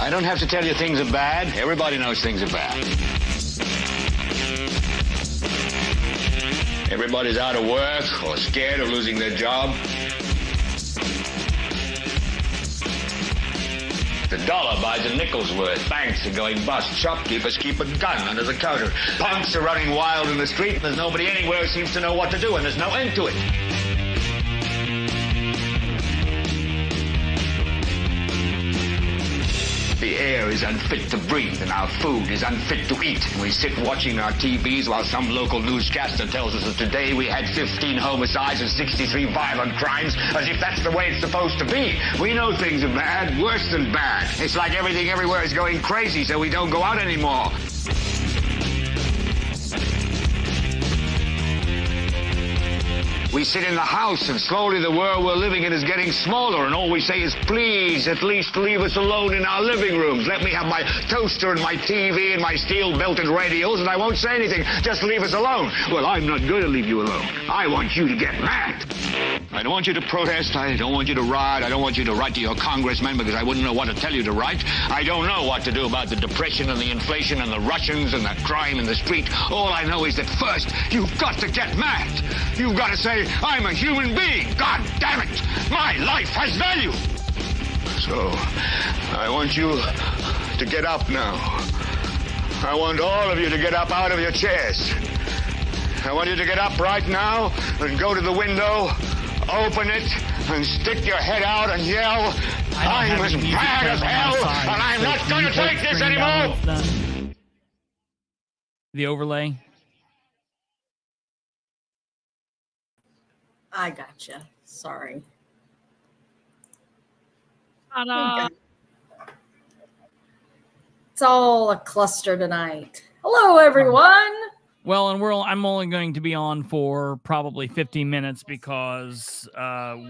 I don't have to tell you things are bad. Everybody knows things are bad. Everybody's out of work or scared of losing their job. The dollar buys a nickel's worth. Banks are going bust. Shopkeepers keep a gun under the counter. Punks are running wild in the street, and there's nobody anywhere who seems to know what to do, and there's no end to it. The air is unfit to breathe, and our food is unfit to eat. And we sit watching our TVs while some local newscaster tells us that today we had 15 homicides and 63 violent crimes, as if that's the way it's supposed to be. We know things are bad, worse than bad. It's like everything everywhere is going crazy, so we don't go out anymore. We sit in the house, and slowly the world we're living in is getting smaller, and all we say is, please, at least leave us alone in our living rooms. Let me have my toaster and my TV and my steel-belted radios, and I won't say anything. Just leave us alone. Well, I'm not going to leave you alone. I want you to get mad. I don't want you to protest. I don't want you to riot. I don't want you to write to your congressman because I wouldn't know what to tell you to write. I don't know what to do about the depression and the inflation and the Russians and the crime in the street. All I know is that first, you've got to get mad. You've got to say, I'm a human being. God damn it. My life has value. So, I want you to get up now. I want all of you to get up out of your chairs. I want you to get up right now and go to the window, open it, and stick your head out and yell, I'm as mad as hell, and I'm not going to take this anymore. The overlay. I gotcha. Sorry. It's all a cluster tonight. Hello, everyone. Well, and I'm only going to be on for probably 15 minutes because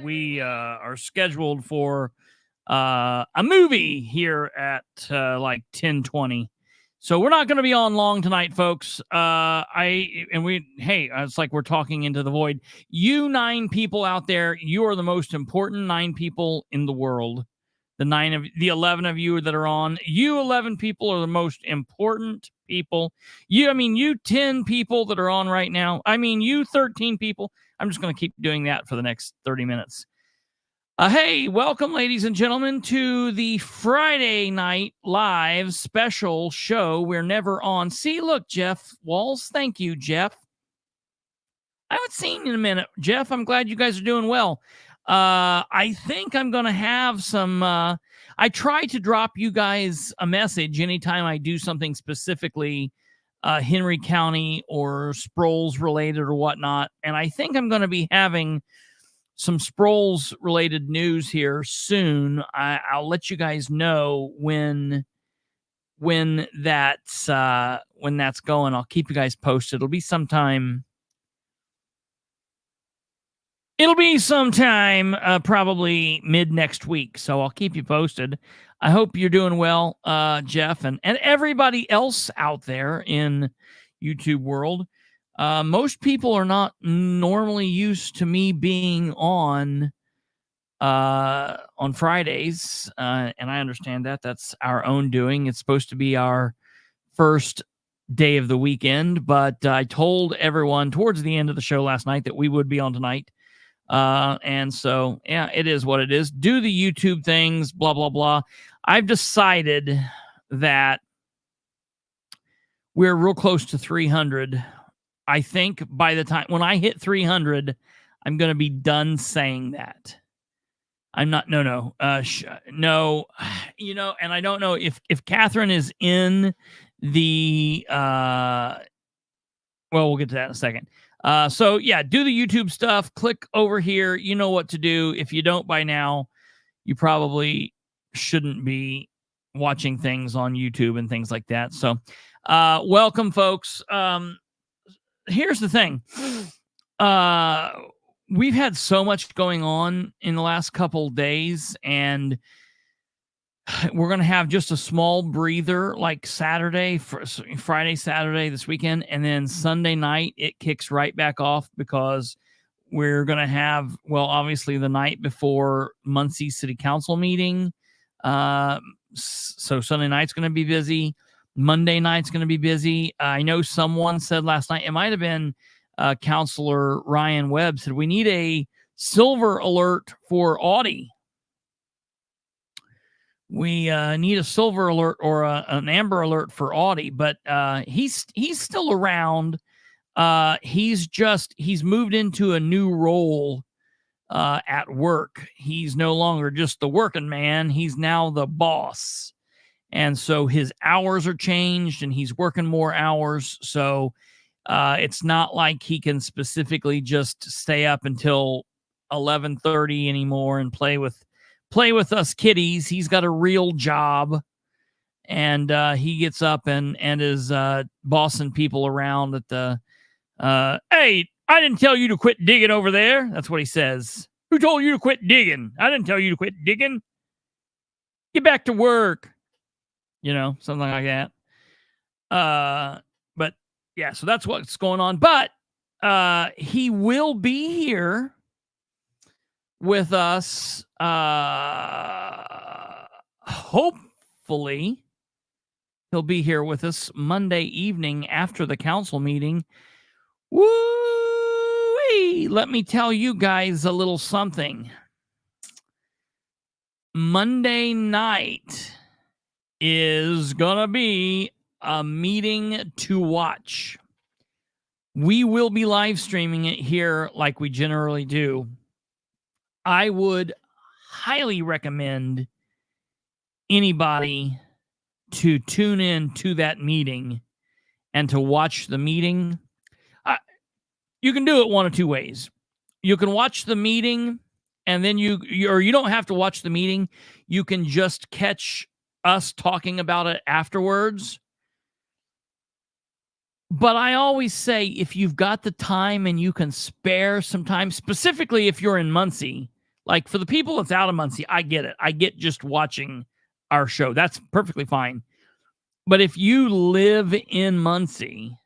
we are scheduled for a movie here at like 10:20. So we're not going to be on long tonight, folks. It's like we're talking into the void. You 9 people out there, you are the most important 9 people in the world. The 11 of you that are on, you 11 people are the most important people. You 10 people that are on right now. You 13 people. I'm just going to keep doing that for the next 30 minutes. Hey, welcome, ladies and gentlemen, to the Friday night live special show. We're never on. See, look, Jeff Walls. Thank you, Jeff. I haven't seen you in a minute, Jeff. I'm glad you guys are doing well. I think I'm going to have some, I try to drop you guys a message anytime I do something specifically Henry County or Sproles related or whatnot. And I think I'm going to be having some Sproles related news here soon. I'll let you guys know when that's going. I'll keep you guys posted. It'll be sometime probably mid next week. So I'll keep you posted. I hope you're doing well, Jeff, and everybody else out there in YouTube world. Most people are not normally used to me being on Fridays, and I understand that. That's our own doing. It's supposed to be our first day of the weekend, but I told everyone towards the end of the show last night that we would be on tonight. And so, yeah, it is what it is. Do the YouTube things, blah, blah, blah. I've decided that we're real close to 300. I think by the time when I hit 300, I'm going to be done saying that. I'm not, no, and I don't know if Catherine is in the, well, we'll get to that in a second. So yeah, do the YouTube stuff, click over here. You know what to do. If you don't by now, you probably shouldn't be watching things on YouTube and things like that. So, welcome folks. Here's the thing. We've had so much going on in the last couple days, and we're going to have just a small breather like Friday, Saturday, this weekend. And then Sunday night, it kicks right back off because we're going to have, well, obviously the night before Muncie City Council meeting, So Sunday night's going to be busy. Monday night's going to be busy. I know someone said last night, it might have been Counselor Ryan Webb, said we need a silver alert for Audie. We need a silver alert or an amber alert for Audie, but he's still around. He's moved into a new role at work. He's no longer just the working man. He's now the boss. And so his hours are changed and he's working more hours. So it's not like he can specifically just stay up until 11:30 anymore and play with us kiddies. He's got a real job, and he gets up and is bossing people around at the hey, I didn't tell you to quit digging over there. That's what he says. Who told you to quit digging? I didn't tell you to quit digging. Get back to work. Something like that. But yeah, so that's what's going on. But he will be here with us. Hopefully, he'll be here with us Monday evening after the council meeting. Woo-wee! Let me tell you guys a little something. Monday night is gonna be a meeting to watch. We will be live streaming it here like we generally do. I would highly recommend anybody to tune in to that meeting and to watch the meeting. You can do it one of two ways. You can watch the meeting, and then you don't have to watch the meeting. You can just catch us talking about it afterwards. But I always say, if you've got the time and you can spare some time, specifically if you're in Muncie, like for the people that's out of Muncie, I get it. I get just watching our show. That's perfectly fine. But if you live in Muncie,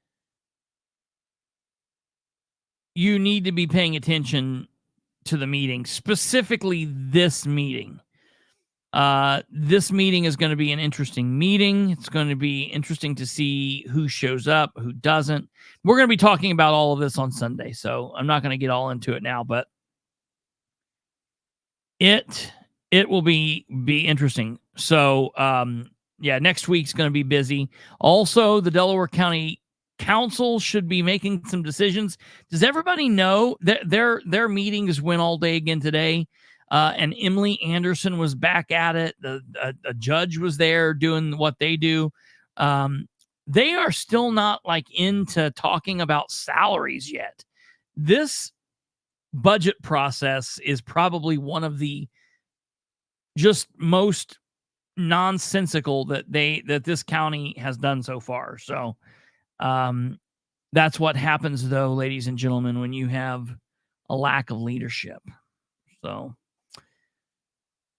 you need to be paying attention to the meeting, specifically this meeting. This meeting is going to be an interesting meeting. It's going to be interesting to see who shows up, who doesn't. We're going to be talking about all of this on Sunday, so I'm not going to get all into it now, but it will be interesting. So, yeah, next week's going to be busy. Also, the Delaware County Council should be making some decisions. Does everybody know that their meetings went all day again today? And Emily Anderson was back at it. A judge was there doing what they do. They are still not into talking about salaries yet. This budget process is probably one of the just most nonsensical that this county has done so far. So that's what happens, though, ladies and gentlemen, when you have a lack of leadership. So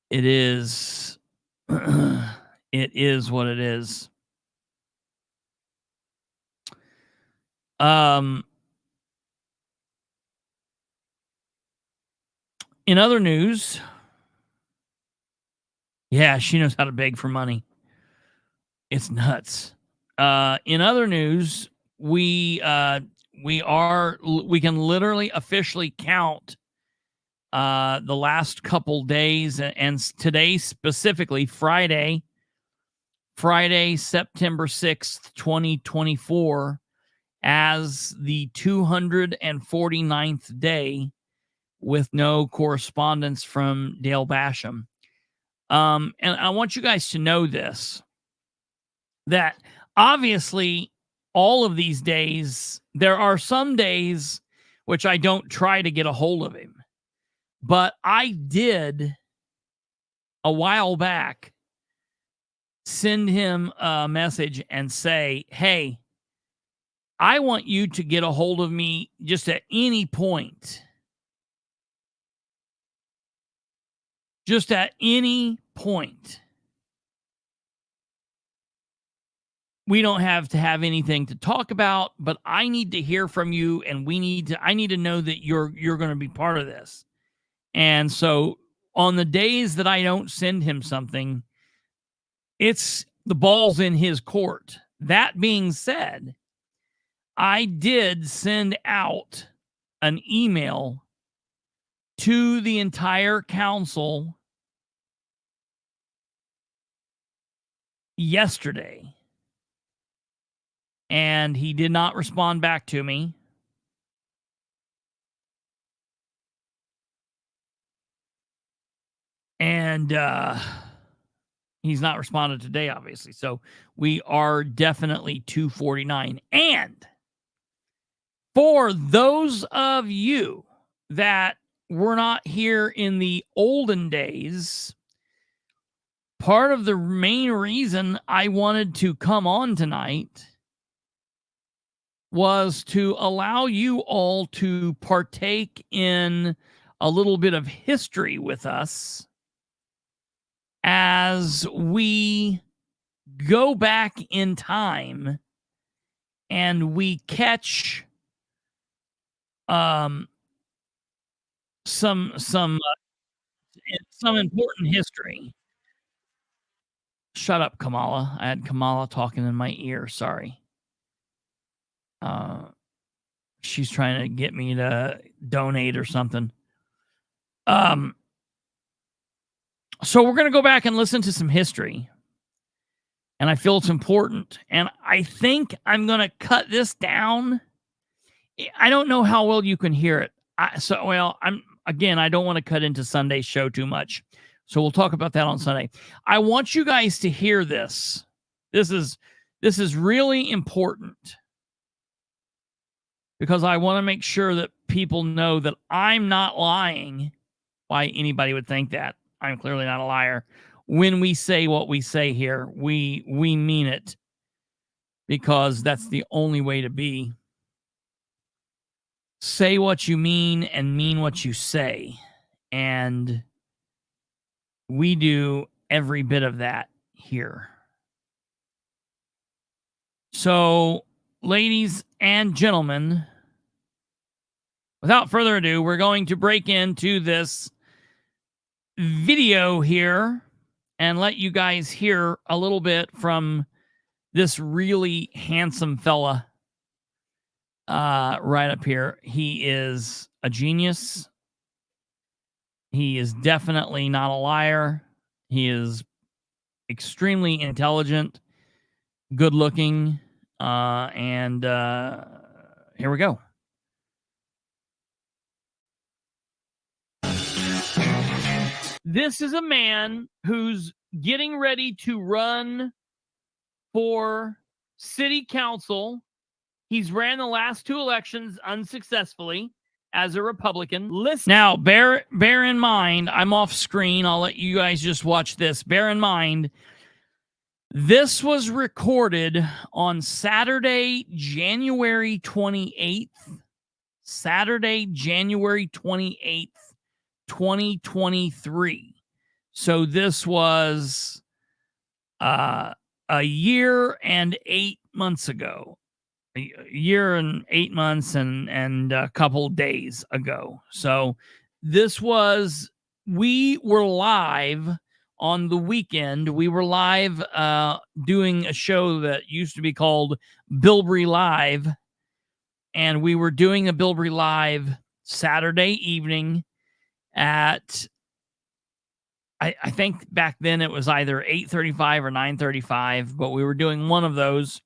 it is what it is. In other news, yeah, she knows how to beg for money. It's nuts. In other news, we can literally officially count the last couple days, and today specifically, Friday, September 6th, 2024, as the 249th day with no correspondence from Dale Basham. And I want you guys to know this, that obviously all of these days, there are some days which I don't try to get a hold of him. But I did, a while back, send him a message and say, hey, I want you to get a hold of me just at any point. Just at any point. We don't have to have anything to talk about, but I need to hear from you, and I need to know that you're going to be part of this. And so on the days that I don't send him something, it's the ball's in his court. That being said, I did send out an email to the entire council yesterday, and he did not respond back to me. And he's not responded today, obviously. So we are definitely 249. And for those of you that were not here in the olden days, part of the main reason I wanted to come on tonight was to allow you all to partake in a little bit of history with us as we go back in time and we catch some important history. Shut up, Kamala. I had Kamala talking in my ear. Sorry. She's trying to get me to donate or something. So we're going to go back and listen to some history. And I feel it's important. And I think I'm going to cut this down. I don't know how well you can hear it. I don't want to cut into Sunday's show too much. So we'll talk about that on Sunday. I want you guys to hear this. This is really important because I want to make sure that people know that I'm not lying. Why anybody would think that. I'm clearly not a liar. When we say what we say here, we mean it because that's the only way to be. Say what you mean and mean what you say. And we do every bit of that here. So, ladies and gentlemen, without further ado, we're going to break into this video here and let you guys hear a little bit from this really handsome fella right up here. He is a genius. He is definitely not a liar. He is extremely intelligent, good looking, and here we go. This is a man who's getting ready to run for city council. He's ran the last two elections unsuccessfully as a Republican. Listen. Now, bear in mind, I'm off screen. I'll let you guys just watch this. Bear in mind, this was recorded on Saturday, January 28th. Saturday, January 28th. 2023. So this was a year and 8 months ago. A year and 8 months and a couple days ago. So this was, we were live on the weekend. We were live doing a show that used to be called Bilbrey Live. And we were doing a Bilbrey Live Saturday evening at, I think back then it was either 8:35 or 9:35, but we were doing one of those.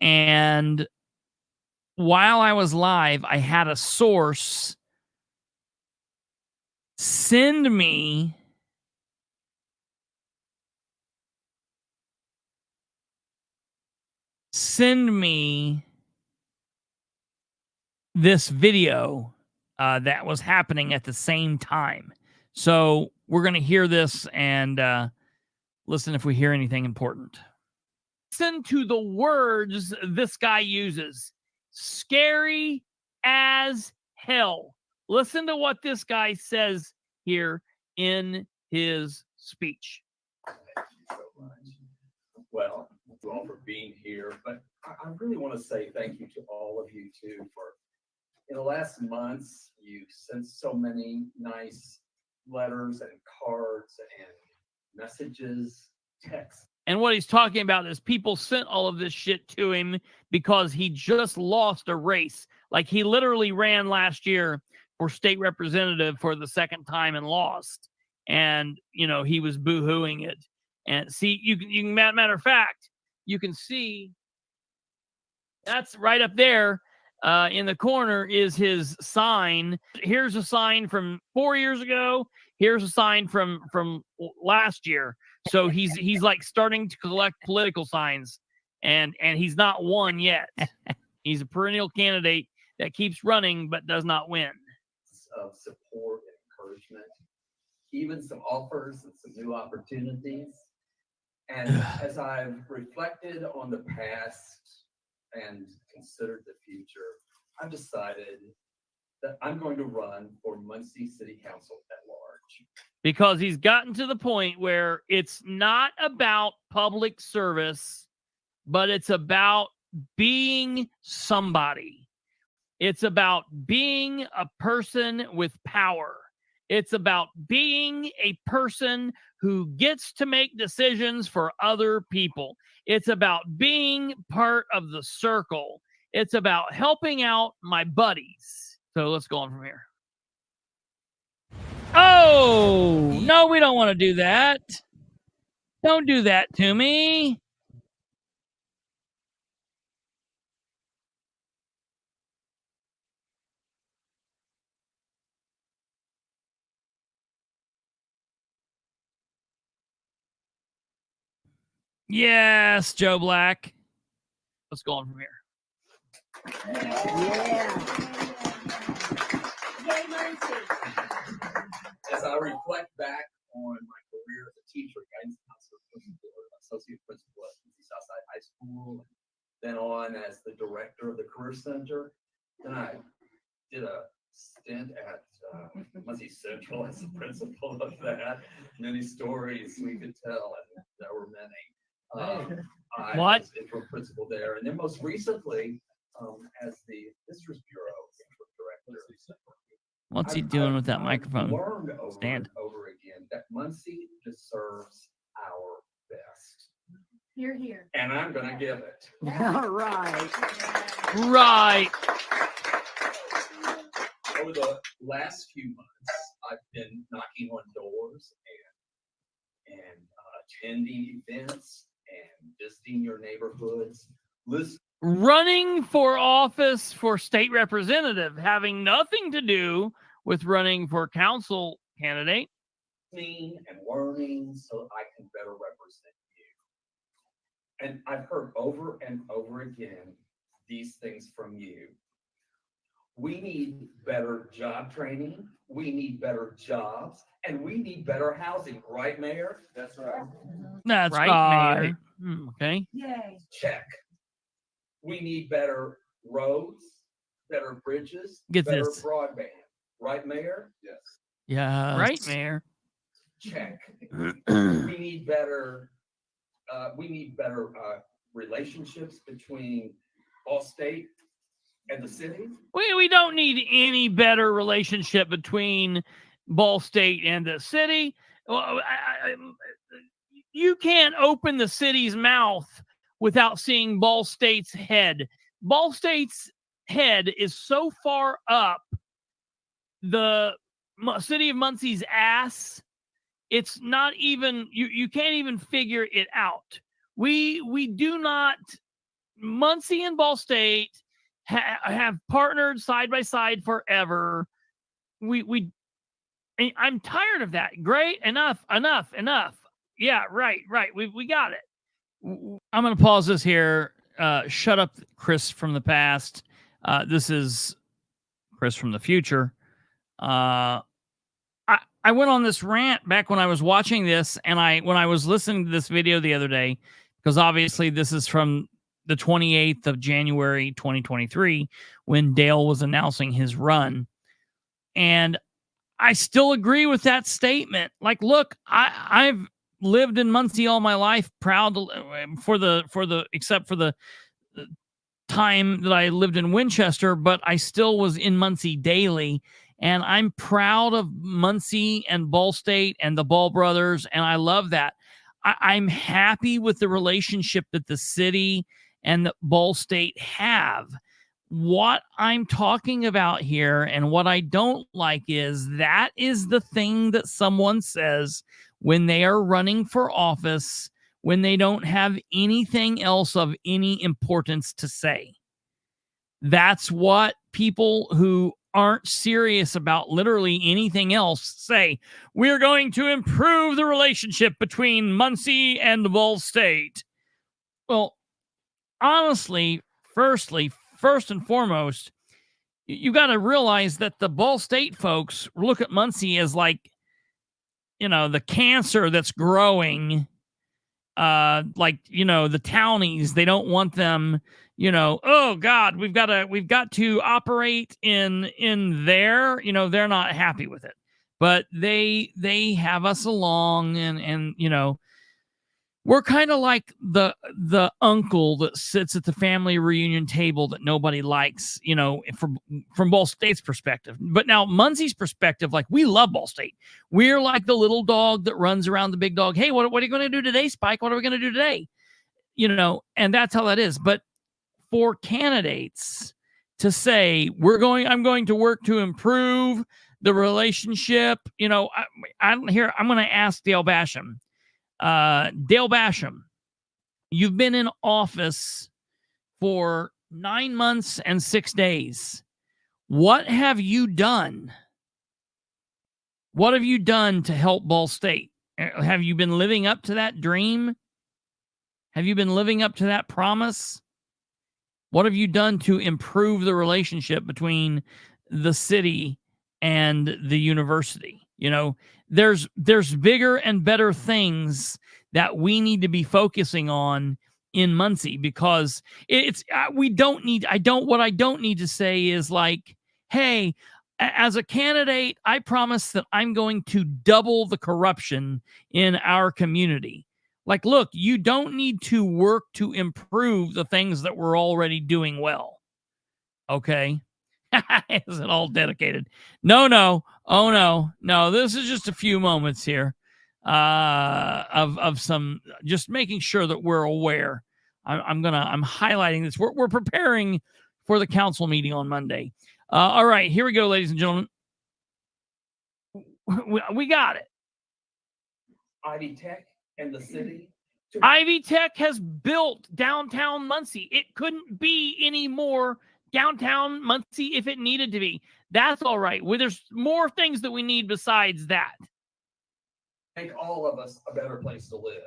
And while I was live, I had a source send me this video that was happening at the same time. So we're going to hear this and listen if we hear anything important. Listen to the words this guy uses. Scary as hell. Listen to what this guy says here in his speech. Thank you so much. Well, thank you all for being here, but I really want to say thank you to all of you too for, in the last months, you've sent so many nice letters and cards and messages, texts, And what he's talking about is people sent all of this shit to him because he just lost a race. Like he literally ran last year for state representative for the second time and lost. And, you know, he was boo-hooing it. And see, you can, matter of fact, you can see that's right up there in the corner is his sign. Here's a sign from 4 years ago. Here's a sign from last year. So he's like starting to collect political signs, and he's not won yet. He's a perennial candidate that keeps running but does not win. Of support and encouragement, even some offers and some new opportunities. And as I've reflected on the past and considered the future, I've decided that I'm going to run for Muncie City Council at large. Because he's gotten to the point where it's not about public service, but it's about being somebody. It's about being a person with power. It's about being a person who gets to make decisions for other people. It's about being part of the circle. It's about helping out my buddies. So let's go on from here. Oh, no, we don't want to do that. Don't do that to me. Yes, Joe Black. Let's go on from here. Yeah. As I reflect back on my career as a teacher, guidance counselor, principal, associate principal at Muncie Southside High School, then on as the director of the Career Center, then I did a stint at Muncie Central as the principal of that. Many stories we could tell, and there were many. I was interim principal there, and then most recently as the Visitors Bureau interim director. What's he doing with that I've microphone learned over stand? and over again that Muncie deserves our best. Here, here. And I'm going to give it. All right. Right. Over the last few months, I've been knocking on doors and attending events and visiting your neighborhoods. Running for office for state representative, having nothing to do with running for council candidate. Listening and learning so I can better represent you. And I've heard over and over again these things from you. We need better job training. We need better jobs, and we need better housing. Right, Mayor? That's right. That's right, Mayor. Okay. Yay. Check. We need better roads, better bridges, Get better this. broadband. Right, Mayor? Yes. Yeah. Right, Mayor. Check. We need better relationships between Ball State and the city. We don't need any better relationship between Ball State and the city. Well, you can't open the city's mouth without seeing Ball State's head. Ball State's head is so far up the city of Muncie's ass. It's not even, you can't even figure it out. We do not, Muncie and Ball State have partnered side by side forever. I'm tired of that. Great, enough. Yeah, right. We got it. I'm going to pause this here. Shut up, Chris from the past. This is Chris from the future. I went on this rant back when I was watching this, and when I was listening to this video the other day, because obviously this is from the 28th of January, 2023, when Dale was announcing his run. And I still agree with that statement. Like, look, I've lived in Muncie all my life, proud except for the time that I lived in Winchester, but I still was in Muncie daily. And I'm proud of Muncie and Ball State and the Ball brothers, and I love that. I'm happy with the relationship that the city and the Ball State have. What I'm talking about here and what I don't like is that is the thing that someone says when they are running for office, when they don't have anything else of any importance to say. That's what people who aren't serious about literally anything else say. We're going to improve the relationship between Muncie and Ball State. Well, honestly, first and foremost, you got to realize that the Ball State folks look at Muncie as like, the cancer that's growing. The townies, they don't want them, oh God, we've got to operate in there. They're not happy with it, but they have us along, and we're kind of like the uncle that sits at the family reunion table that nobody likes, from Ball State's perspective. But now Muncie's perspective, like, we love Ball State. We're like the little dog that runs around the big dog. Hey, what are you going to do today, Spike? What are we going to do today? And that's how that is. But for candidates to say, I'm going to work to improve the relationship, I'm going to ask Dale Basham. Dale Basham, you've been in office for 9 months and 6 days. What have you done? What have you done to help Ball State? Have you been living up to that dream? Have you been living up to that promise? What have you done to improve the relationship between the city and the university? There's bigger and better things that we need to be focusing on in Muncie, because what I don't need to say is like, hey, as a candidate, I promise that I'm going to double the corruption in our community. Like, look, you don't need to work to improve the things that we're already doing well. Okay. Is it all dedicated? No. Oh, no. This is just a few moments here of some, just making sure that we're aware. I'm highlighting this. We're preparing for the council meeting on Monday. All right, here we go, ladies and gentlemen. We got it. Ivy Tech and the city. Ivy Tech has built downtown Muncie. It couldn't be any more downtown Muncie if it needed to be. That's all right. Well, there's more things that we need besides that. Make all of us a better place to live.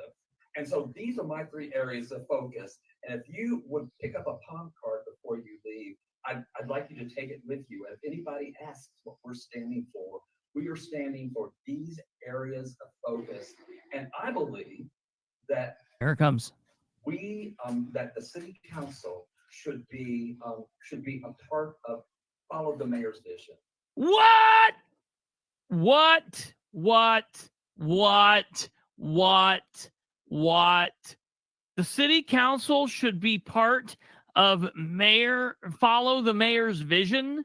And so these are my 3 areas of focus. And if you would pick up a palm card before you leave, I'd like you to take it with you. And if anybody asks what we're standing for, we are standing for these areas of focus. And I believe that here it comes. We that the city council should be a part of follow the mayor's vision. What? The city council should be part of follow the mayor's vision.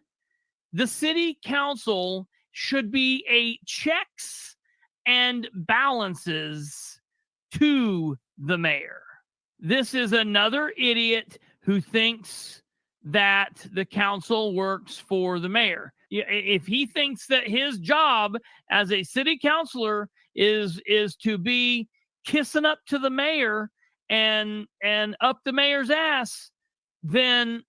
The city council should be a checks and balances to the mayor. This is another idiot who thinks that the council works for the mayor. If he thinks that his job as a city councilor is to be kissing up to the mayor and up the mayor's ass, then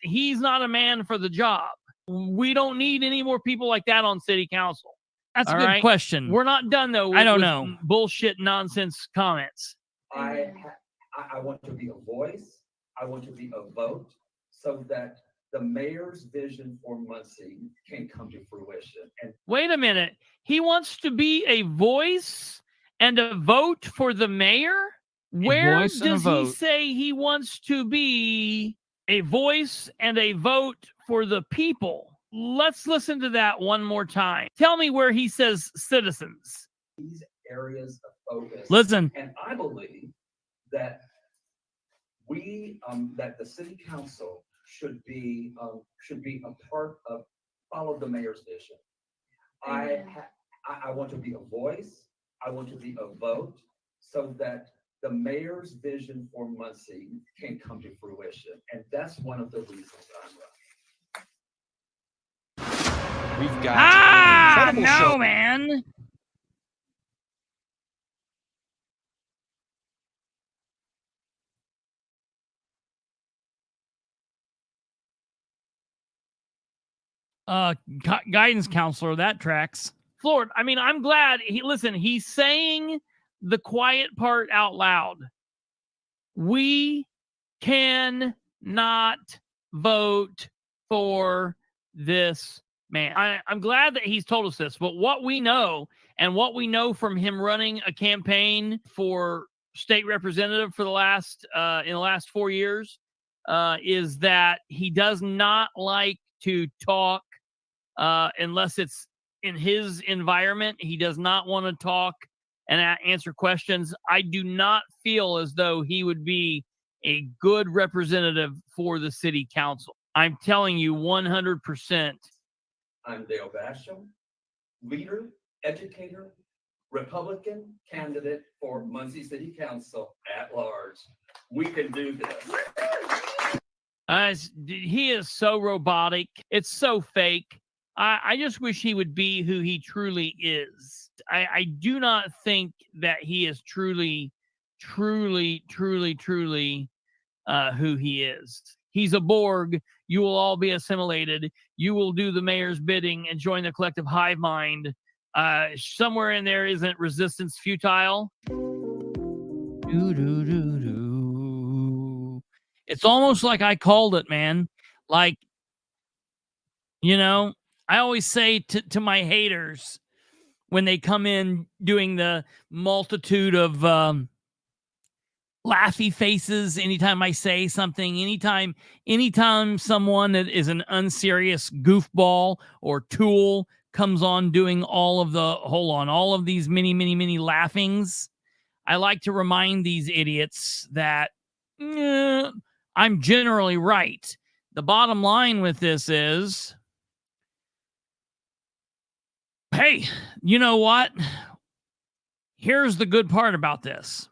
he's not a man for the job. We don't need any more people like that on city council. That's a good question. We're not done though. I don't know. Bullshit nonsense comments. I want to be a voice. I want to be a vote so that the mayor's vision for Muncie can come to fruition. And wait a minute. He wants to be a voice and a vote for the mayor? Where does he say he wants to be a voice and a vote for the people? Let's listen to that one more time. Tell me where he says citizens. These areas of focus. Listen. And I believe that that the city council should be a part of follow the mayor's vision. I want to be a voice. I want to be a vote so that the mayor's vision for Muncie can come to fruition. And that's one of the reasons I'm running. We've got an incredible no, show. man. Guidance counselor, that tracks. Lord, I mean, I'm glad he's saying the quiet part out loud. We can not vote for this man. I'm glad that he's told us this, but what we know from him running a campaign for state representative for the last in the last 4 years is that he does not like to talk unless it's in his environment. He does not want to talk and answer questions. I do not feel as though he would be a good representative for the city council. I'm telling you 100%. I'm Dale Basham, leader, educator, Republican candidate for Muncie City Council at large. We can do this. He is so robotic. It's so fake. I just wish he would be who he truly is. I do not think that he is truly who he is. He's a Borg. You will all be assimilated. You will do the mayor's bidding and join the collective hive mind. Somewhere in there, isn't resistance futile? It's almost like I called it, man. Like, you know, I always say to my haters when they come in doing the multitude of laughy faces anytime I say something, anytime someone that is an unserious goofball or tool comes on doing all of these many laughings, I like to remind these idiots that I'm generally right. The bottom line with this is, hey, you know what? Here's the good part about this.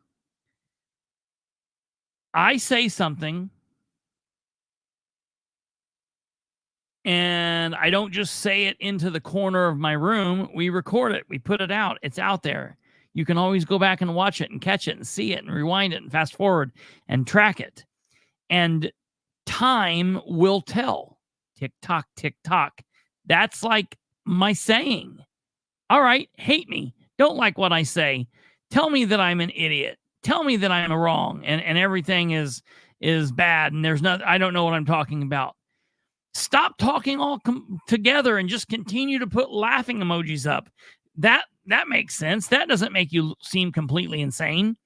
I say something, and I don't just say it into the corner of my room. We record it. We put it out. It's out there. You can always go back and watch it and catch it and see it and rewind it and fast forward and track it. And time will tell. Tick tock, tick tock. That's like my saying. All right, hate me. Don't like what I say. Tell me that I'm an idiot. Tell me that I'm wrong and everything is bad and I don't know what I'm talking about. Stop talking all together and just continue to put laughing emojis up. That makes sense. That doesn't make you seem completely insane.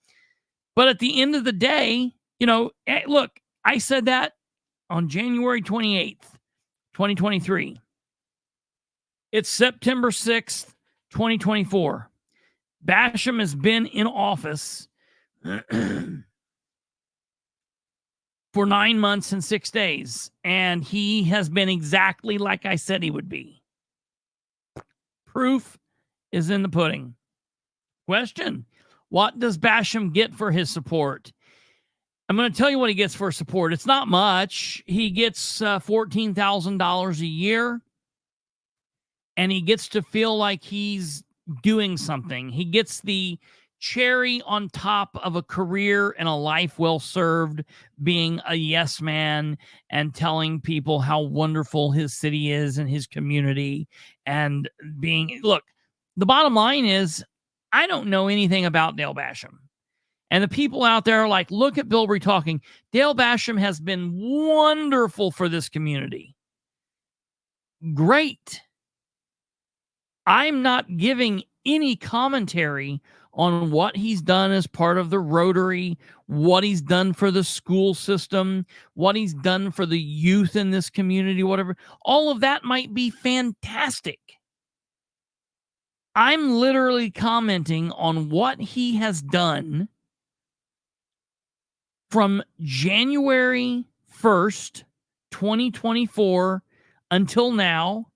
But at the end of the day, look, I said that on January 28th, 2023. It's September 6th, 2024. Basham has been in office for 9 months and 6 days, and he has been exactly like I said he would be. Proof is in the pudding. Question: what does Basham get for his support? I'm going to tell you what he gets for support. It's not much. He gets $14,000 a year, and he gets to feel like he's doing something. He gets the cherry on top of a career and a life well served, being a yes man and telling people how wonderful his city is and his community. And look, the bottom line is, I don't know anything about Dale Basham. And the people out there are like, look at Bilbrey talking. Dale Basham has been wonderful for this community. Great. I'm not giving any commentary on what he's done as part of the Rotary, what he's done for the school system, what he's done for the youth in this community, whatever. All of that might be fantastic. I'm literally commenting on what he has done from January 1st, 2024 until now,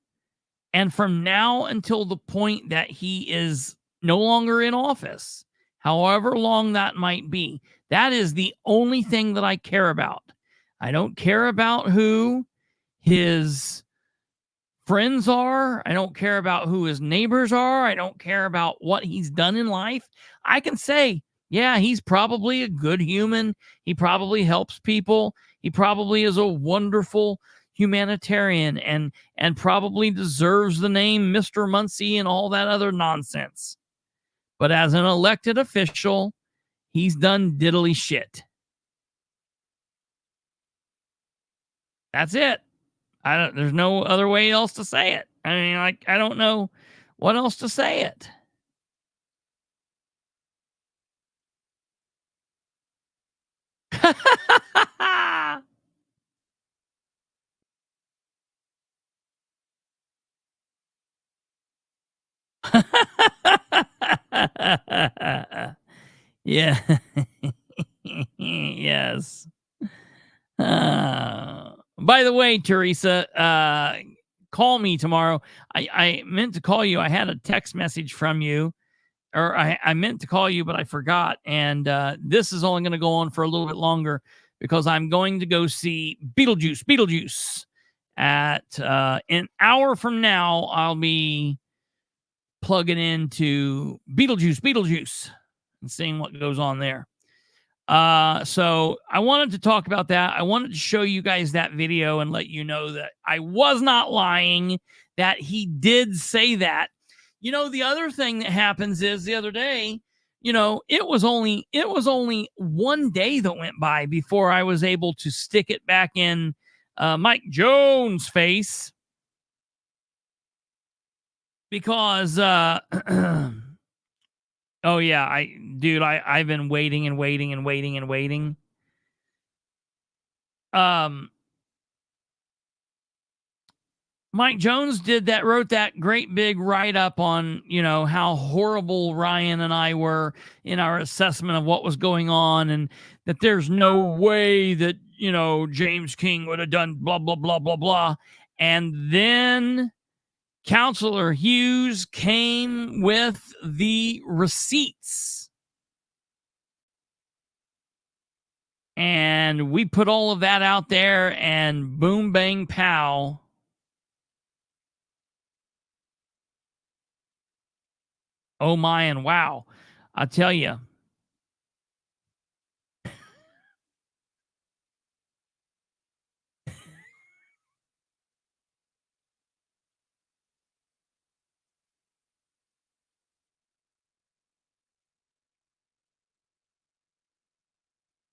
and from now until the point that he is no longer in office, however long that might be. That is the only thing that I care about. I don't care about who his friends are. I don't care about who his neighbors are. I don't care about what he's done in life. I can say, yeah, he's probably a good human. He probably helps people. He probably is a wonderful humanitarian and probably deserves the name Mr. Muncie and all that other nonsense. But as an elected official, he's done diddly shit. That's it. There's no other way else to say it. I mean, like, I don't know what else to say it. Yeah. Yes. By the way, Teresa, call me tomorrow. I meant to call you. I had a text message from you, or I meant to call you, but I forgot. And this is only going to go on for a little bit longer because I'm going to go see Beetlejuice at an hour from now. I'll be plugging into Beetlejuice and seeing what goes on there. So I wanted to talk about that. I wanted to show you guys that video and let you know that I was not lying, that he did say that. You know, the other thing that happens is the other day, you know, it was only 1 day that went by before I was able to stick it back in Mike Jones' face, because oh yeah, I've been waiting and waiting and waiting and waiting. Mike Jones wrote that great big write-up on, you know, how horrible Ryan and I were in our assessment of what was going on, and that there's no way that, you know, James King would have done blah, blah, blah, blah, blah. And then Counselor Hughes came with the receipts. And we put all of that out there, and boom, bang, pow. Oh my, and wow. I tell you.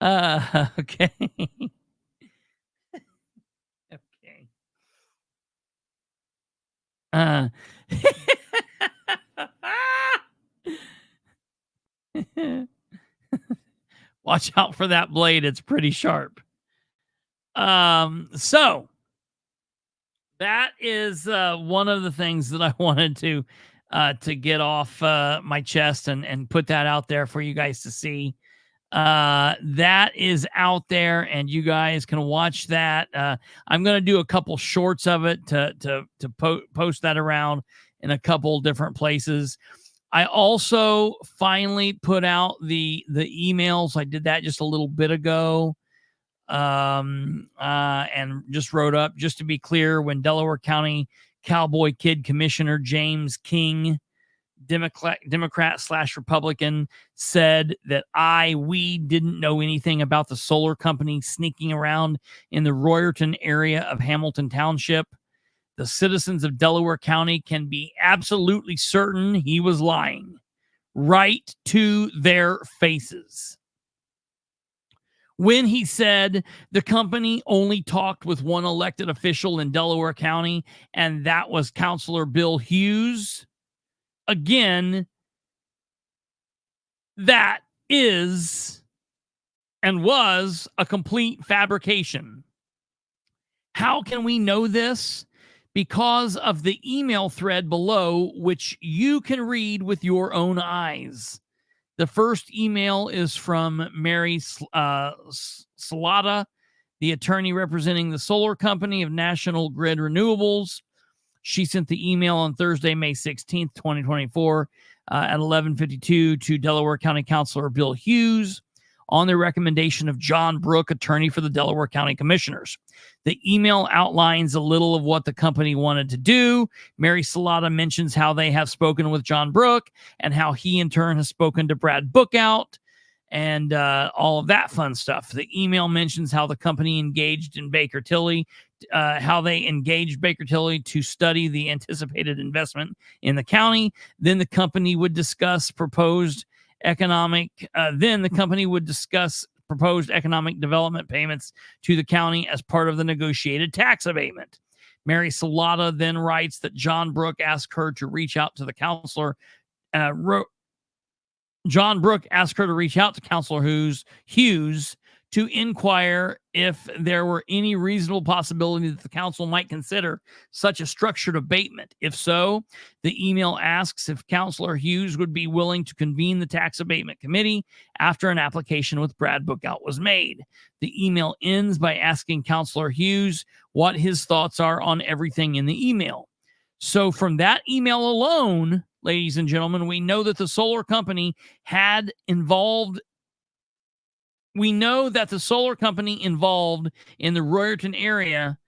Okay. Okay. Watch out for that blade. It's pretty sharp. So that is one of the things that I wanted to get off my chest and put that out there for you guys to see. That is out there, and you guys can watch that. I'm going to do a couple shorts of it to post that around in a couple different places. I also finally put out the emails. I did that just a little bit ago. And just wrote up, just to be clear, when Delaware County Cowboy Kid Commissioner James King, Democrat/Republican, said that we didn't know anything about the solar company sneaking around in the Royerton area of Hamilton Township. The citizens of Delaware County can be absolutely certain he was lying, right to their faces, when he said the company only talked with one elected official in Delaware County, and that was Counselor Bill Hughes. Again, that is and was a complete fabrication. How can we know this? Because of the email thread below, which you can read with your own eyes. The first email is from Mary Salata, the attorney representing the solar company of National Grid Renewables. She sent the email on Thursday, May 16th, 2024. at 11:52 to Delaware County Councilor Bill Hughes on the recommendation of John Brook, attorney for the Delaware County Commissioners. The email outlines a little of what the company wanted to do. Mary Salata mentions how they have spoken with John Brook and how he in turn has spoken to Brad Bookout and all of that fun stuff. The email mentions how the company engaged in Baker Tilly, how they engaged Baker Tilly to study the anticipated investment in the county. Then the company would discuss proposed economic development payments to the county as part of the negotiated tax abatement. Mary Salata then writes that John Brook asked her to reach out to the counselor. John Brook asked her to reach out to Counselor Hughes to inquire if there were any reasonable possibility that the council might consider such a structured abatement. If so, the email asks if Counselor Hughes would be willing to convene the tax abatement committee after an application with Brad Bookout was made. The email ends by asking Counselor Hughes what his thoughts are on everything in the email. So from that email alone, ladies and gentlemen, we know that the solar company involved in the Royerton area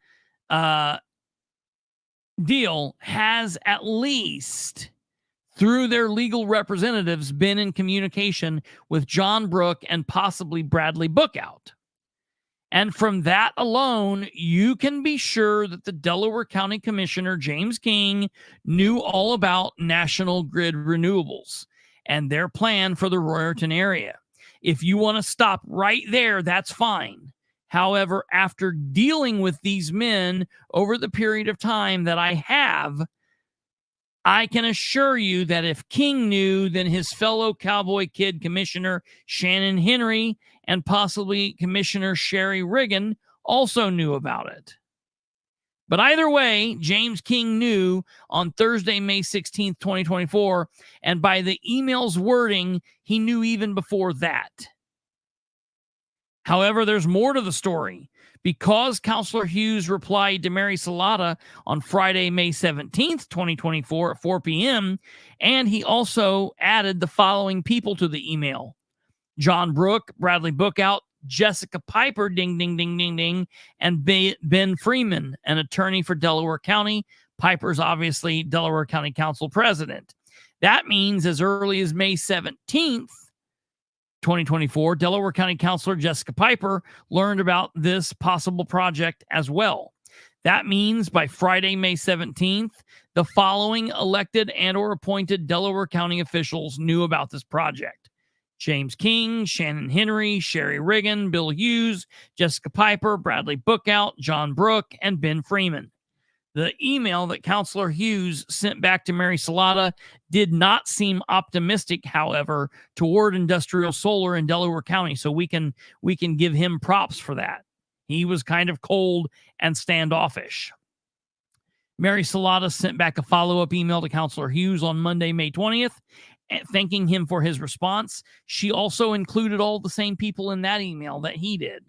deal has at least, through their legal representatives, been in communication with John Brook and possibly Bradley Bookout. And from that alone, you can be sure that the Delaware County Commissioner, James King, knew all about National Grid Renewables and their plan for the Royerton area. If you want to stop right there, that's fine. However, after dealing with these men over the period of time that I have, I can assure you that if King knew, then his fellow Cowboy Kid Commissioner Shannon Henry and possibly Commissioner Sherry Riggin also knew about it. But either way, James King knew on Thursday, May 16th, 2024, and by the email's wording, he knew even before that. However, there's more to the story. Because Counselor Hughes replied to Mary Salata on Friday, May 17th, 2024 at 4 p.m., and he also added the following people to the email: John Brook, Bradley Bookout, Jessica Piper, ding, ding, ding, ding, ding, and Ben Freeman, an attorney for Delaware County. Piper's obviously Delaware County Council president. That means as early as May 17th, 2024, Delaware County Councilor Jessica Piper learned about this possible project as well. That means by Friday, May 17th, the following elected and or appointed Delaware County officials knew about this project: James King, Shannon Henry, Sherry Riggin, Bill Hughes, Jessica Piper, Bradley Bookout, John Brook, and Ben Freeman. The email that Counselor Hughes sent back to Mary Salata did not seem optimistic, however, toward industrial solar in Delaware County, so we can give him props for that. He was kind of cold and standoffish. Mary Salata sent back a follow-up email to Counselor Hughes on Monday, May 20th, thanking him for his response. She also included all the same people in that email that he did.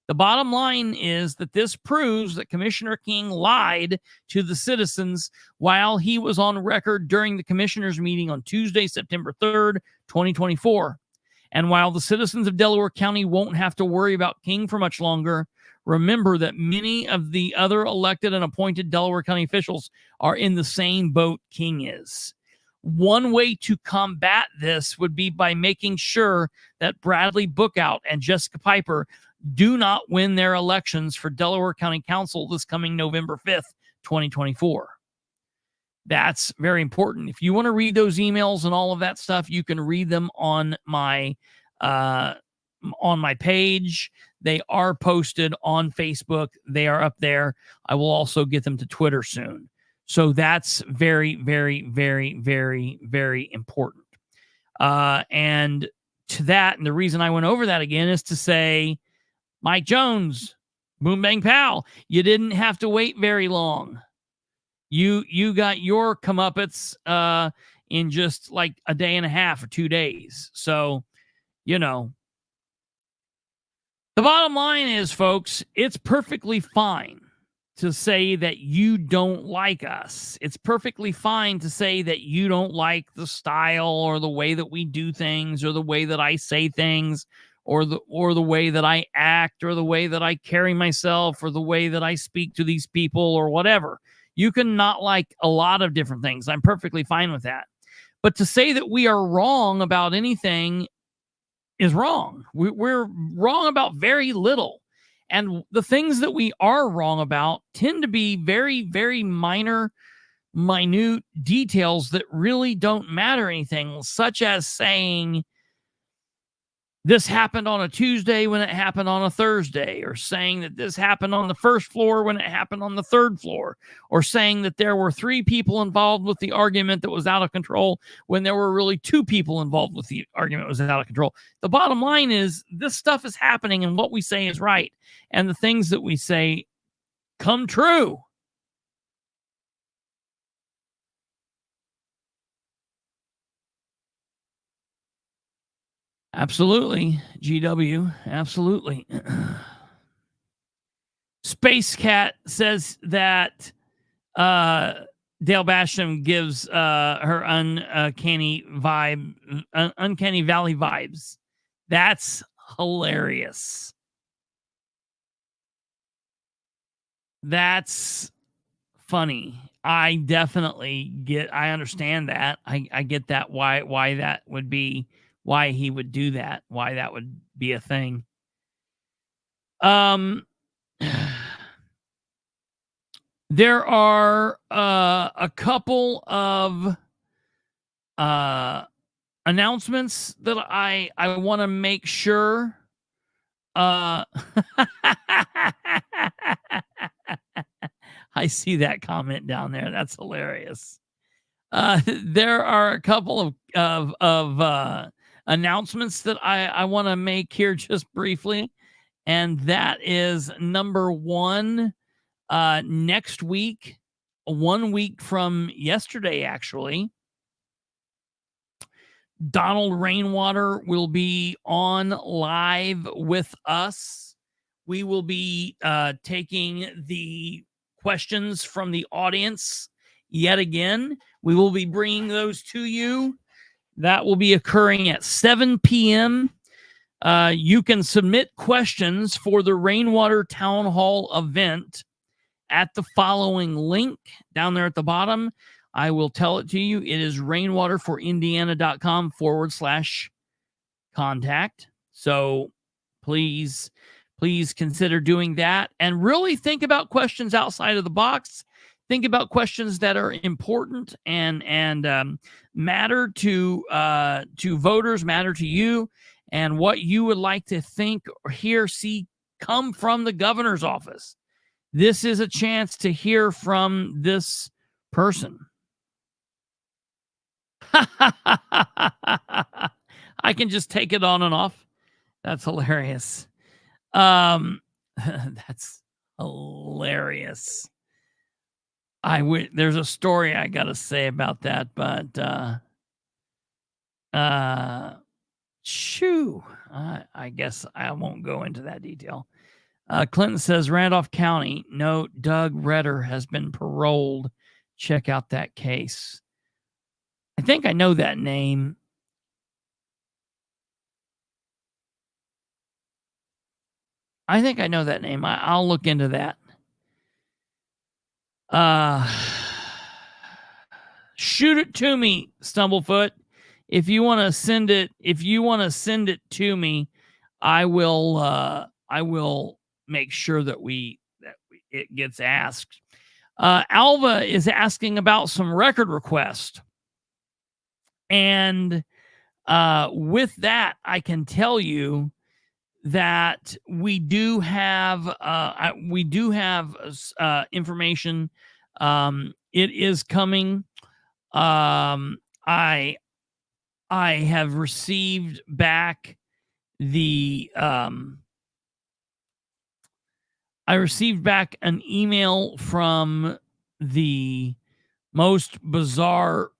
The bottom line is that this proves that Commissioner King lied to the citizens while he was on record during the commissioners' meeting on Tuesday, September 3rd, 2024. And while the citizens of Delaware County won't have to worry about King for much longer, remember that many of the other elected and appointed Delaware County officials are in the same boat King is. One way to combat this would be by making sure that Bradley Bookout and Jessica Piper do not win their elections for Delaware County Council this coming November 5th, 2024. That's very important. If you want to read those emails and all of that stuff, you can read them on my page. They are posted on Facebook. They are up there. I will also get them to Twitter soon. So that's very, very, very, very, very important. And to that, and the reason I went over that again is to say, Mike Jones, Boom Bang Pow, you didn't have to wait very long. You got your comeuppance in just like a day and a half or 2 days. So, you know, the bottom line is, folks, it's perfectly fine to say that you don't like us. It's perfectly fine to say that you don't like the style or the way that we do things or the way that I say things or the way that I act or the way that I carry myself or the way that I speak to these people or whatever. You can not like a lot of different things. I'm perfectly fine with that. But to say that we are wrong about anything is wrong. We're wrong about very little. And the things that we are wrong about tend to be very, very minute details that really don't matter anything, such as saying this happened on a Tuesday when it happened on a Thursday, or saying that this happened on the first floor when it happened on the third floor, or saying that there were 3 people involved with the argument that was out of control when there were really 2 people involved with the argument that was out of control. The bottom line is this stuff is happening and what we say is right. And the things that we say come true. Absolutely, GW. Absolutely. Space Cat says that Dale Basham gives her uncanny valley vibes. That's hilarious. That's funny. I understand that. I get that why that would be, why he would do that, why that would be a thing. There are a couple of announcements that I want to make sure. I see that comment down there. That's hilarious. There are a couple of announcements that I want to make here just briefly. And that is number 1, next week, 1 week from yesterday, actually, Donald Rainwater will be on live with us. We will be taking the questions from the audience yet again. We will be bringing those to you. That will be occurring at 7 p.m. You can submit questions for the Rainwater Town Hall event at the following link down there at the bottom. I will tell it to you. It is rainwaterforindiana.com/contact. So please consider doing that and really think about questions outside of the box. Think about questions that are important and matter to voters, matter to you, and what you would like to think or hear, see come from the governor's office. This is a chance to hear from this person. I can just take it on and off. That's hilarious. That's hilarious. There's a story I gotta say about that, but I guess I won't go into that detail. Clinton says Randolph County. No, Doug Redder has been paroled. Check out that case. I think I know that name. I'll look into that. Shoot it to me, Stumblefoot. If you want to send it to me, I will make sure that it gets asked. Alva is asking about some record requests. And with that, I can tell you that we do have information. It is coming. I have received back an email from the most bizarre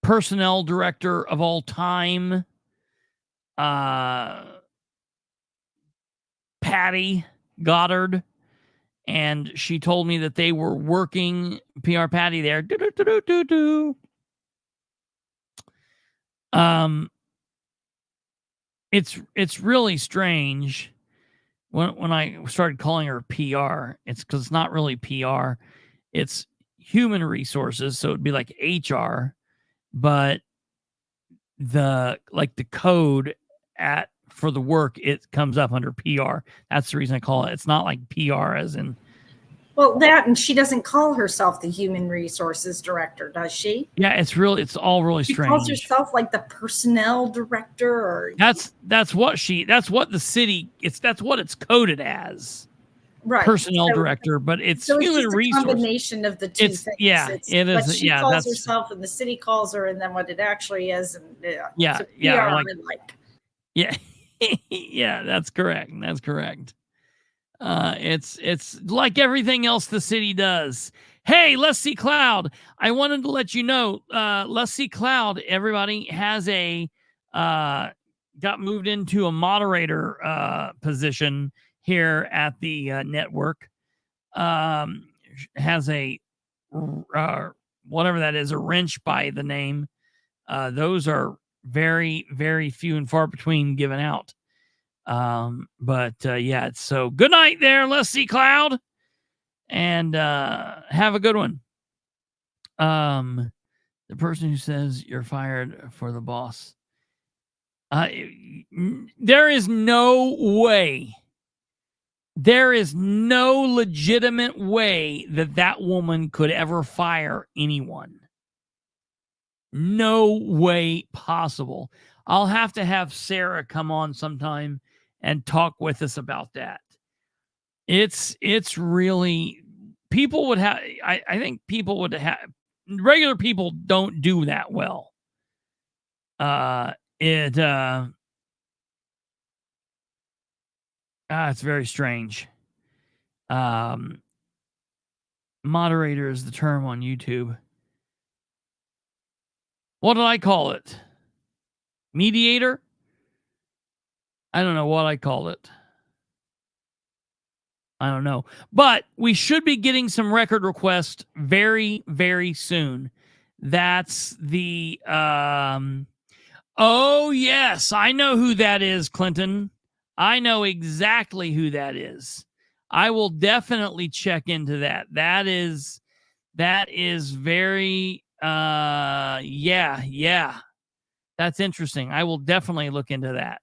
personnel director of all time, Patty Goddard, and she told me that they were working PR Patty there. It's really strange when I started calling her PR. It's because it's not really PR. It's human resources, so it'd be like HR, but the code for the work, it comes up under PR. That's the reason I call it. It's not like PR as in. Well, that, and she doesn't call herself the human resources director, does she? Yeah, it's all really strange. She calls herself like the personnel director, or that's what the city. That's what it's coded as. Right. Personnel director, but it's human resources. Combination of the two things. It is. What she calls herself, and the city calls her, and then what it actually is. And yeah. Yeah, that's correct. It's like everything else the city does. Hey, let's see Cloud. I wanted to let you know, let's see Cloud. Everybody has got moved into a moderator position here at the network. Has a whatever that is, a wrench by the name. Those are very, very few and far between given out. Yeah, so good night there, let's see Cloud, and have a good one. The person who says you're fired for the boss, there is no legitimate way that woman could ever fire anyone. No way possible. I'll have to have Sarah come on sometime and talk with us about that. It's really, people would have, I think people would have, regular people don't do that well. It's very strange. Moderator is the term on YouTube. What did I call it? Mediator? I don't know what I called it. I don't know. But we should be getting some record requests very, very soon. That's the... oh, yes. I know who that is, Clinton. I know exactly who that is. I will definitely check into that. That is very... yeah. That's interesting. I will definitely look into that.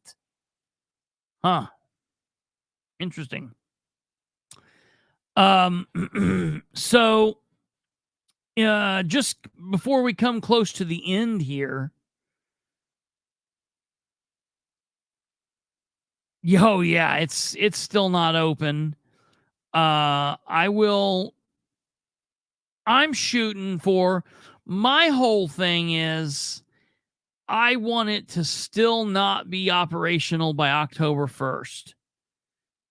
Huh. Interesting. So, just before we come close to the end here. Yeah, it's still not open. I'm shooting for, my whole thing is, I want it to still not be operational by October 1st.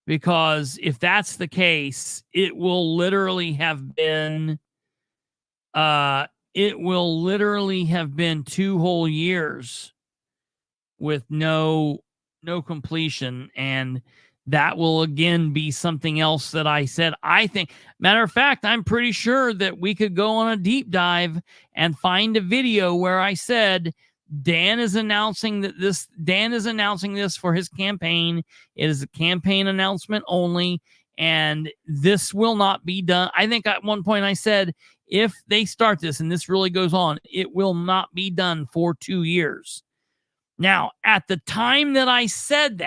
Because if that's the case, it will literally have been 2 whole years with no completion. And that will again be something else that I said. I think, matter of fact, I'm pretty sure that we could go on a deep dive and find a video where I said, Dan is announcing this for his campaign. It is a campaign announcement only, and this will not be done. I think at one point I said, if they start this and this really goes on, it will not be done for 2 years. Now, at the time that I said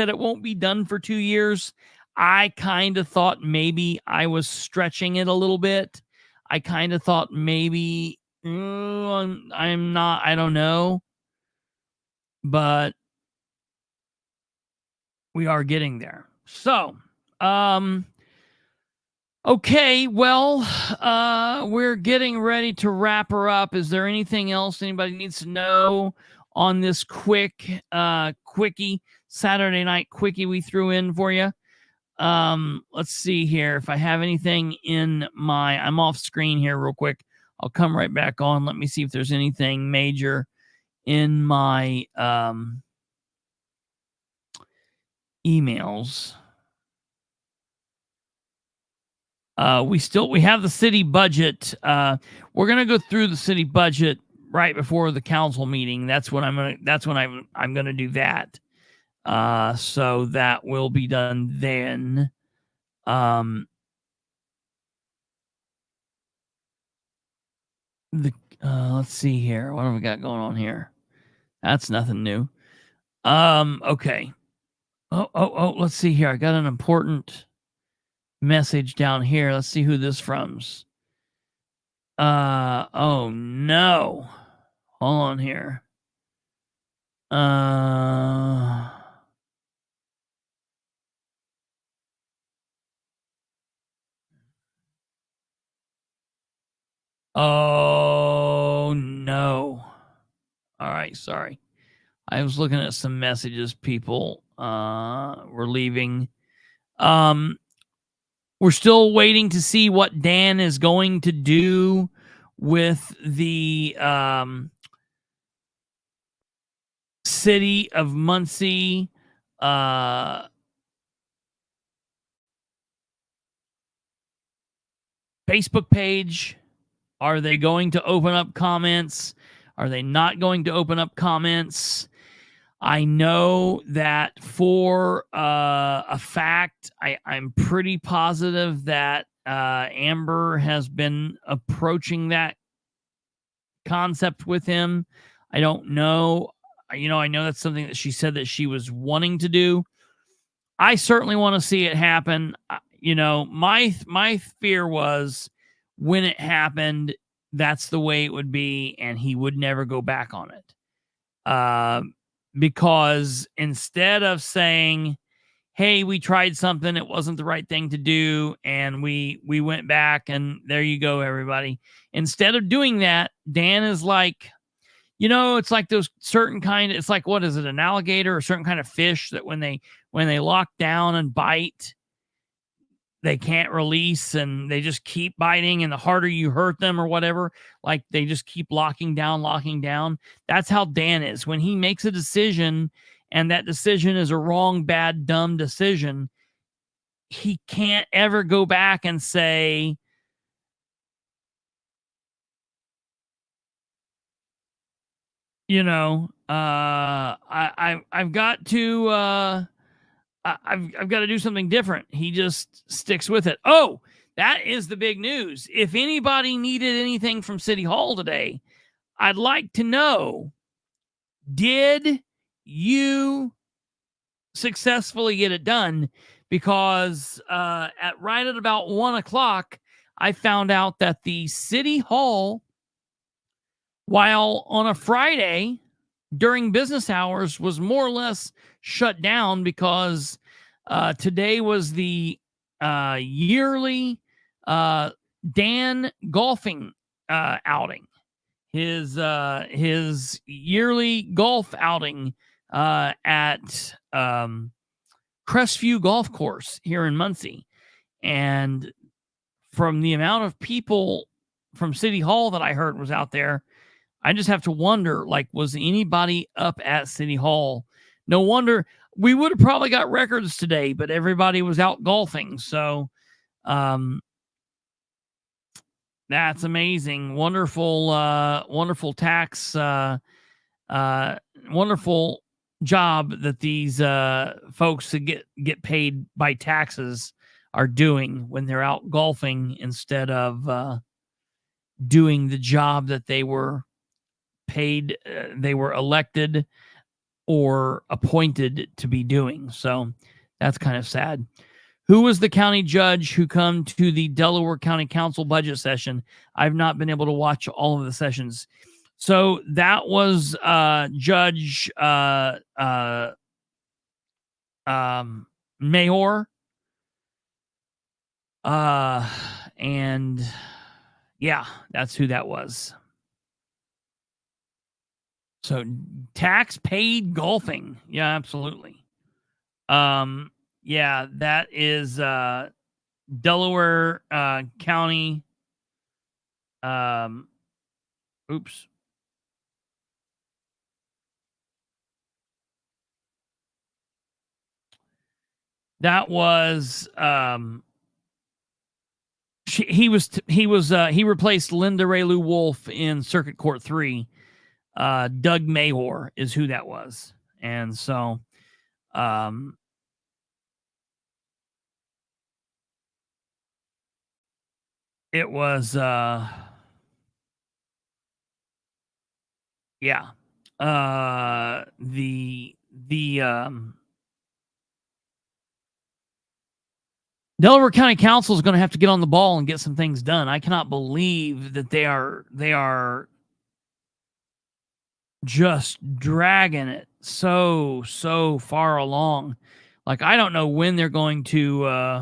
it won't be done for 2 years, I kind of thought maybe I was stretching it a little bit. I kind of thought maybe... I'm not, I don't know, but we are getting there. So, okay, well, we're getting ready to wrap her up. Is there anything else anybody needs to know on this quickie Saturday night quickie we threw in for you? Let's see here. If I have anything I'm off screen here real quick. I'll come right back on. Let me see if there's anything major in my emails. We have the city budget. We're gonna go through the city budget right before the council meeting. That's when I'm gonna do that. So that will be done then. Let's see here. What have we got going on here? That's nothing new. Okay. Oh, let's see here. I got an important message down here. Let's see who this from's. Oh no. Hold on here. Oh no. All right, sorry. I was looking at some messages people were leaving. We're still waiting to see what Dan is going to do with the City of Muncie Facebook page. Are they going to open up comments? Are they not going to open up comments? I know that for a fact, I'm pretty positive that Amber has been approaching that concept with him. I don't know. I know that's something that she said that she was wanting to do. I certainly want to see it happen. My fear was when it happened, that's the way it would be, and he would never go back on it. Because instead of saying, hey, we tried something, it wasn't the right thing to do, and we went back, and there you go, everybody. Instead of doing that, Dan is like, it's like those certain kind, it's like, what is it, an alligator or a certain kind of fish that when they lock down and bite, they can't release and they just keep biting, and the harder you hurt them or whatever, like they just keep locking down. That's how Dan is. When he makes a decision and that decision is a wrong, bad, dumb decision, he can't ever go back and say, I've got to I've got to do something different. He just sticks with it. Oh, that is the big news. If anybody needed anything from City Hall today, I'd like to know, did you successfully get it done? Because right at about 1:00, I found out that the City Hall, while on a Friday during business hours, was more or less shut down because today was the yearly Dan golfing outing. His yearly golf outing at Crestview Golf Course here in Muncie. And from the amount of people from City Hall that I heard was out there, I just have to wonder, like, was anybody up at City Hall? No wonder. We would have probably got records today, but everybody was out golfing. So that's amazing. Wonderful, wonderful tax, wonderful job that these folks that get paid by taxes are doing when they're out golfing instead of doing the job that they were paid, they were elected or appointed to be doing. So that's kind of sad. Who was the county judge who come to the Delaware County Council budget session? I've not been able to watch all of the sessions. So that was Judge Mayor. And yeah, that's who that was. So tax paid golfing. Yeah, absolutely. Yeah, that is Delaware County. Oops. That was he replaced Linda Raylu Wolf in Circuit Court 3. Doug Mayhor is who that was. And so it was Delaware County Council is going to have to get on the ball and get some things done. I cannot believe that they are just dragging it so far along. Like, I don't know when they're going to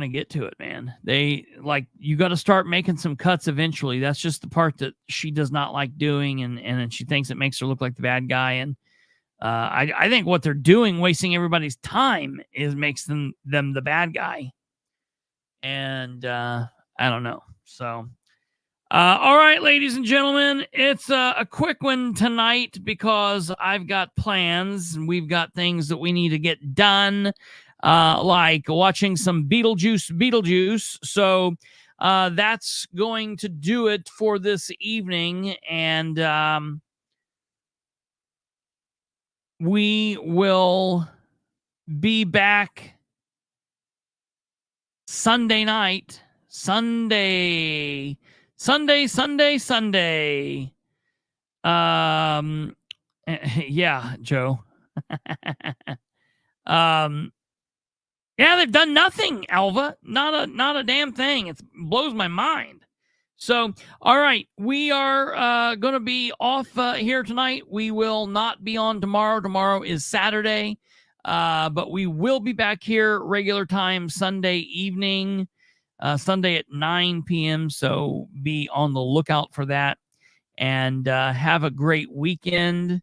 get to it, man. You got to start making some cuts eventually. That's just the part that she does not like doing, and she thinks it makes her look like the bad guy. And I think what they're doing, wasting everybody's time, makes them the bad guy. And I don't know. So, all right, ladies and gentlemen, it's a quick one tonight because I've got plans and we've got things that we need to get done, like watching some Beetlejuice. So that's going to do it for this evening. And we will be back Sunday night. Sunday. Yeah, Joe. Yeah, they've done nothing, Alva. Not a damn thing. It blows my mind. So, all right, we are going to be off here tonight. We will not be on tomorrow. Tomorrow is Saturday, but we will be back here regular time Sunday evening, Sunday at 9 p.m. So be on the lookout for that, and have a great weekend,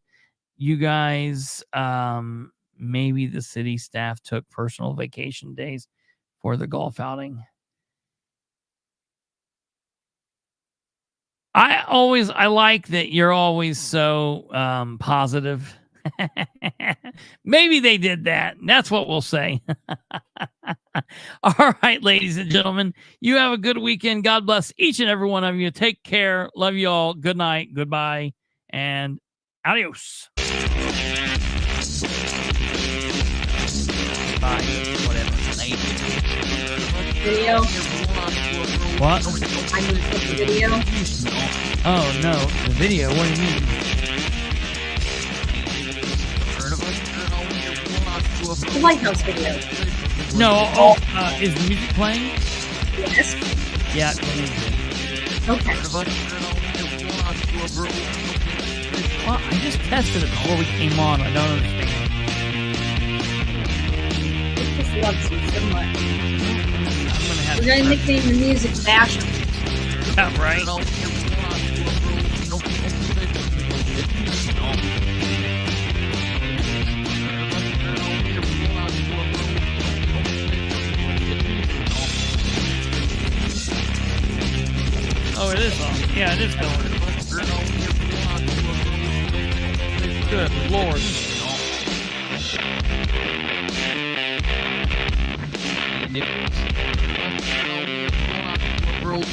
you guys. Maybe the city staff took personal vacation days for the golf outing. I like that you're always so positive. Maybe they did that. That's what we'll say. All right, ladies and gentlemen, you have a good weekend. God bless each and every one of you. Take care. Love you all. Good night. Goodbye. And adios. Bye. Whatever. Video. What? I need to put the video. Oh, no. The video? What do you mean? The Lighthouse video. No. Is the music playing? Yes. Yeah, the music. Okay. Well, I just tested it before we came on. I don't understand. It just loves you so much. I'm gonna have We're going to nickname the music Basher. Yeah, right? Oh, it is on. Yeah, it is going. Good Lord. World,